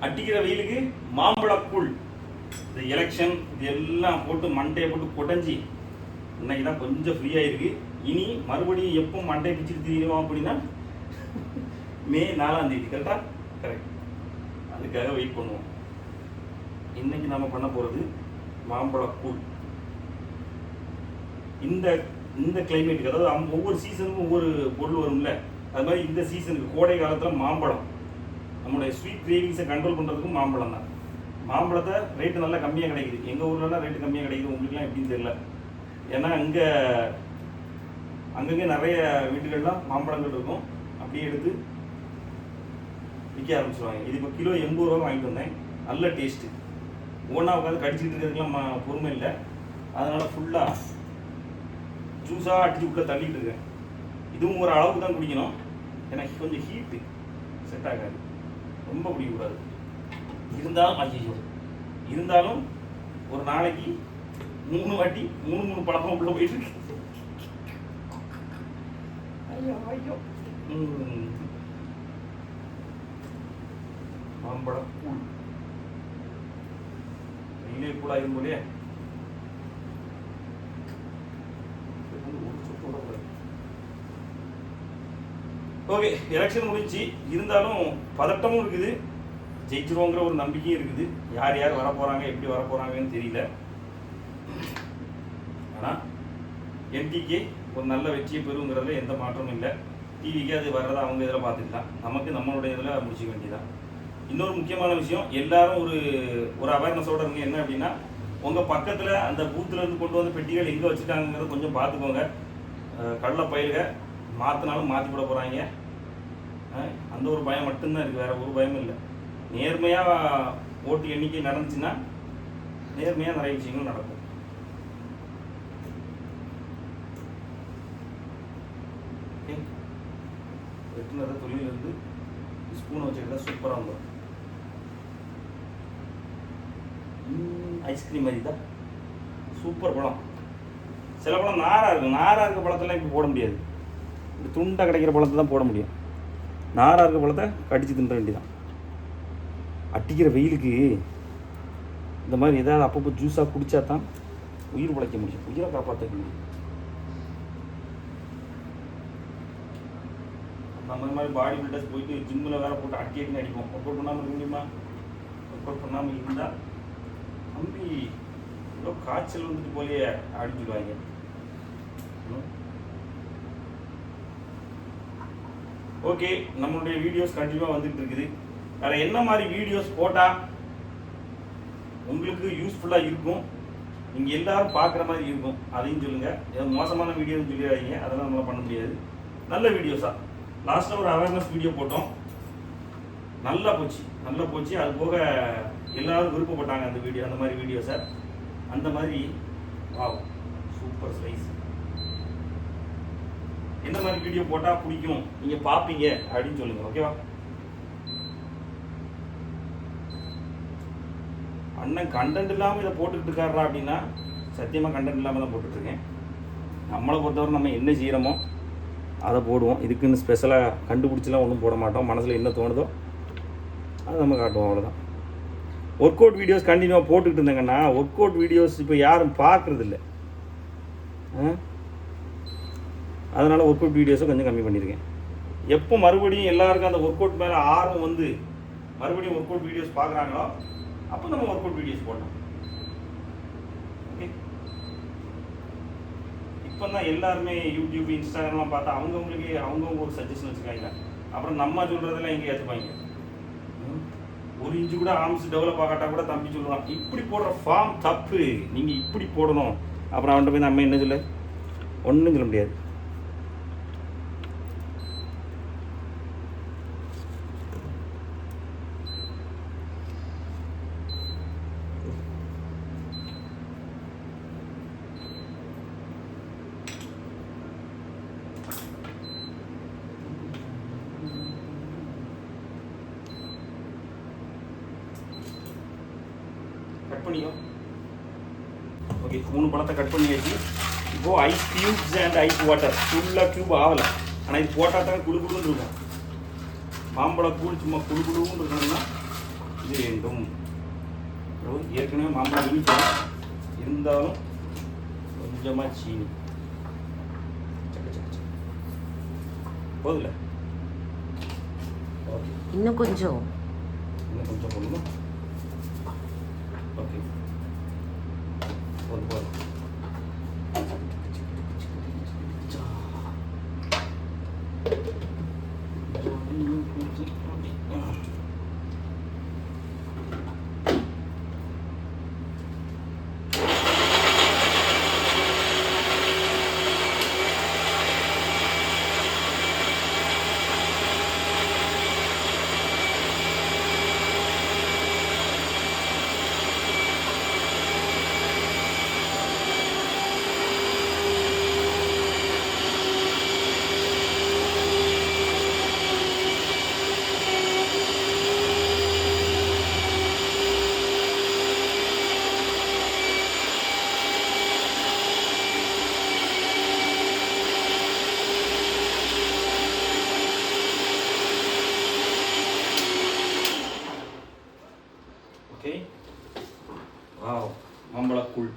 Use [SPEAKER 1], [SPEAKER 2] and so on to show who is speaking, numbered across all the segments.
[SPEAKER 1] அடிக்கிற வெயிலுக்கு மாம்பழக்கூழ், இந்த எலெக்ஷன் இது எல்லாம் போட்டு மண்டையை போட்டு கொடைஞ்சி இன்னைக்கு தான் கொஞ்சம் ஃப்ரீயாக இருக்கு. இனி மறுபடியும் எப்போ மண்டையை பிச்சுட்டு தீருவோம் அப்படின்னா மே 4ஆம் தேதி. கரெக்டா? கரெக்ட். அதுக்காக வெயிட் பண்ணுவோம். இன்னைக்கு நம்ம பண்ண போகிறது மாம்பழக்கூழ். இந்த இந்த கிளைமேட்டுக்கு, அதாவது ஒவ்வொரு சீசனுக்கும் ஒவ்வொரு பொருள் வரும்ல, அது மாதிரி இந்த சீசனுக்கு கோடை காலத்தில் மாம்பழம், நம்மளுடைய ஸ்வீட் கிரேவிங்ஸை கண்ட்ரோல் பண்ணுறதுக்கும் மாம்பழம் தான். மாம்பழத்தை ரேட்டு நல்லா கம்மியாக கிடைக்குது. எங்கள் ஊர்லலாம் ரேட்டு கம்மியாக கிடைக்குது, உங்களுக்குலாம் எப்படின்னு தெரியல. ஏன்னா இங்கே அங்கங்கே நிறைய வீட்டுகள்லாம் மாம்பழங்கள் இருக்கும், அப்படியே எடுத்து விற்க ஆரம்பிச்சிடுவாங்க. இது இப்போ கிலோ 80 ரூபா வாங்கிட்டு வந்தேன். நல்ல டேஸ்ட்டு. ஒவ்வொன்றா உட்காந்து கடிச்சிக்கிட்டு இருக்கிறதுக்கெலாம் பொறுமை இல்லை. அதனால் ஃபுல்லாக ஜூஸாக அடிச்சு உள்ள தள்ளிட்டு இருக்கேன். இதுவும் ஒரு அளவுக்கு தான் குடிக்கணும். எனக்கு கொஞ்சம் ஹீட்டு செட் ஆகாது, ரொம்ப குடிக்கக்கூடாது. இருந்தாலும் ஒரு நாளைக்கு 3 வாட்டி 3 பழக்கம் உள்ள போயிட்டு இருக்கு. ஐயோ ஐயோ. மாம்பழம் கூழ் வெயிலே கூழாயிரும் போலே. ஓகே, எலெக்ஷன் முடிஞ்சு, இருந்தாலும் பதட்டமும் இருக்குது, ஜெயிச்சிருவோங்கிற ஒரு நம்பிக்கையும் இருக்குது. யார் யார் வரப்போகிறாங்க, எப்படி வரப்போகிறாங்கன்னு தெரியல. ஆனால் என்டிகே ஒரு நல்ல வெற்றியை பெறுங்கிறதுல எந்த மாற்றமும் இல்லை. டிவிக்கு அது வர்றதை அவங்க இதில் பார்த்துக்கலாம், நமக்கு நம்மளுடைய இதில் முடிச்சிக்க வேண்டியதான். இன்னொரு முக்கியமான விஷயம், எல்லாரும் ஒரு அவேர்னஸோடு இருங்க. என்ன அப்படின்னா, உங்கள் பக்கத்தில் அந்த பூத்துலேருந்து கொண்டு வந்த பெட்டிகள் எங்கே வச்சுருக்காங்கிறத கொஞ்சம் பார்த்துக்கோங்க. கடலை பயிலுக மாற்றினாலும் மாற்றி விட போகிறாங்க. அந்த ஒரு பயம் மட்டும்தான் இருக்குது, வேறு ஒரு பயமும் இல்லை. நேர்மையாக ஓட்டு எண்ணிக்கை நடந்துச்சுன்னா நேர்மையாக நிறைய விஷயங்கள் நடக்கும். ஓகே, வெட்டினதை தொழிலிருந்து ஸ்பூனை வச்சுக்கிட்டா சூப்பராக வந்துடும். ஐஸ்கிரீம் மாதிரி தான் சூப்பர் பழம். சில பழம் நாராக இருக்கும், நாராக இருக்க பழத்தெல்லாம் இப்போ போட முடியாது. இந்த துண்டாக கிடைக்கிற பழத்தை தான் போட முடியும். நாராக இருக்க பழத்தை கடிச்சு தின்ற வேண்டியதான். அடிக்கிற வெயிலுக்கு இந்த மாதிரி ஏதாவது அப்பப்போ ஜூஸாக குடித்தா தான் உயிர் பிழைக்க முடியும், உயிரை காப்பாற்ற முடியும். நம்ம மாதிரி பாடி பில்டர்ஸ் போயிட்டு ஜிம்மில் வேறு போட்டு அடிக்கடி அடிப்போம். ஒர்க் அவுட் பண்ணாமல் இருக்க முடியுமா? ஒர்க் அவுட் பண்ணாமல் இருந்தால் தம்பி இவ்வளோ காய்ச்சல் வந்துட்டு போலேயே அடிச்சுடுவாங்க. ஓகே, நம்மளுடைய வீடியோஸ் கண்டினியூவாக வந்துட்டு இருக்குது. வேறு என்ன மாதிரி வீடியோஸ் போட்டால் உங்களுக்கு யூஸ்ஃபுல்லாக இருக்கும், நீங்கள் எல்லோரும் பார்க்குற மாதிரி இருக்கும், அதையும் சொல்லுங்கள். ஏதோ மோசமான வீடியோன்னு சொல்லிடாதீங்க, அதெல்லாம் நம்மளால் பண்ண முடியாது. நல்ல வீடியோஸாக லாஸ்ட்டில் ஒரு அவேர்னஸ் வீடியோ போட்டோம், நல்லா போச்சு. அது போக எல்லோரும் விருப்பப்பட்டாங்க அந்த வீடியோ, அந்த மாதிரி வீடியோஸை. அந்த மாதிரி வாவ் சூப்பர் ஸ்லைஸ். எந்த மாதிரி வீடியோ போட்டால் பிடிக்கும், நீங்கள் பார்ப்பீங்க அப்படின்னு சொல்லுங்கள். ஓகேவா? அண்ணன் கண்டென்ட் இல்லாமல் இதை போட்டுக்கிட்டு இருக்காரா அப்படின்னா, சத்தியமாக கண்டென்ட் இல்லாமல் தான் போட்டுட்ருக்கேன். நம்மளை பொறுத்தவரை நம்ம என்ன செய்கிறோமோ அதை போடுவோம். இதுக்குன்னு ஸ்பெஷலாக கண்டுபிடிச்சலாம் ஒன்றும் போட மாட்டோம். மனசில் என்ன தோணுதோ அதை நம்ம காட்டுவோம், அவ்வளோதான். ஒர்க் அவுட் வீடியோஸ் கண்டினியூவாக போட்டுக்கிட்டு இருந்தாங்கன்னா, ஒர்க் அவுட் வீடியோஸ் இப்போ யாரும் பார்க்குறதில்ல. அதனால் ஒர்க் அவுட் வீடியோஸை கொஞ்சம் கம்மி பண்ணியிருக்கேன். எப்போ மறுபடியும் எல்லாருக்கும் அந்த ஒர்க் அவுட் மேலே ஆர்வம் வந்து மறுபடியும் ஒர்க் அவுட் வீடியோஸ் பார்க்குறாங்களோ அப்போ நம்ம ஒர்க் அவுட் வீடியோஸ் போடலாம். ஓகே, இப்போ தான் எல்லாருமே யூடியூப், இன்ஸ்டாகிராம்லாம் பார்த்தா அவங்கவுங்க ஒரு சஜஷன் வச்சுருக்காங்க. அப்புறம் நம்ம சொல்கிறதெல்லாம் எங்கே ஏற்றுப்பாங்க. ஒரு இன்ச்சு கூட ஆர்ம்ஸ் டெவலப் ஆகாட்டா கூட தம்பி சொல்லுவான், இப்படி போடுற ஃபார்ம் தப்பு, நீங்கள் இப்படி போடணும். அப்புறம் அவன்கிட்ட போய் நம்ம என்ன சொல்ல, ஒன்றும் சொல்ல முடியாது. கட் பண்ணிக்கோ. ஓகே, 3 பழத்தை கட் பண்ணியாச்சு. இப்போது ice cubes and ice water. ஃபுல்லாக க்யூப் ஆகலை, ஆனால் இது போட்டால் தான் குழு குழுன்னு இருக்கும். மாம்பழ கூழ் சும்மா குழு குழுன்னு இருக்கணும்னா இது வேண்டும். ஏற்கனவே மாம்பழம் இனிக்கும், இருந்தாலும் கொஞ்சமாக சீனி போதுல. ஓகே,
[SPEAKER 2] இன்னும் கொஞ்சம்
[SPEAKER 1] போடணும். ஓகே, போதும். ஓகே, வாவ், மாம்பழக்கூழ்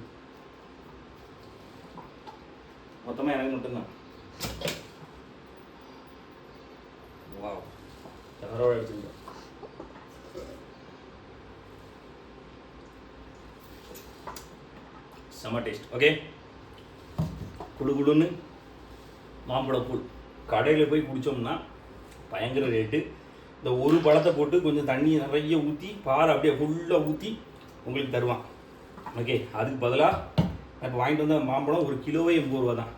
[SPEAKER 1] மொத்தமாக எனக்கு மட்டும்தான். வாவ், யாரோட எடுத்துங்க. செம்ம டேஸ்ட். ஓகே, குழுன்னு மாம்பழக்கூழ் கடையில் போய் குடித்தோம்னா பயங்கர ரேட்டு. இந்த ஒரு பழத்தை போட்டு கொஞ்சம் தண்ணியை நிறைய ஊற்றி பாறை அப்படியே ஃபுல்லாக ஊற்றி உங்களுக்கு தருவான். ஓகே, அதுக்கு பதிலாக நான் இப்போ வாங்கிட்டு வந்த மாம்பழம் ஒரு கிலோவே 80 ரூபா தான்.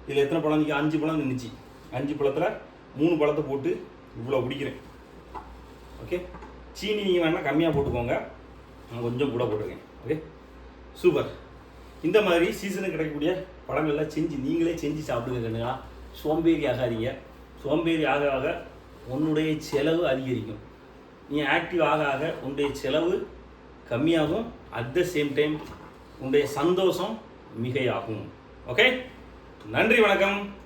[SPEAKER 1] இதில் எத்தனை பழம் நிற்கி? 5 பழம் நின்றுச்சு. 5 பழத்தில் 3 பழத்தை போட்டு இவ்வளோ குடிக்கிறேன். ஓகே, சீனி நீங்கள் வேணால் கம்மியாக போட்டுக்கோங்க, நான் கொஞ்சம் கூட போட்டிருக்கேன். Okay, super. இந்த மாதிரி சீசனுக்கு கிடைக்கக்கூடிய பழங்கள்லாம் நீங்களே செஞ்சு சாப்பிடுங்க கண்ணுங்களா. சோம்பேறி ஆகாதீங்க. சோம்பேறி ஆக ஆக உன்னுடைய செலவு அதிகரிக்கும். நீ ஆக்டிவ் ஆக ஆக உன்னுடைய செலவு கம்மியாகும். அட் த சேம் டைம் உன்னுடைய சந்தோஷம் மிகையாகும். ஓகே, நன்றி, வணக்கம்.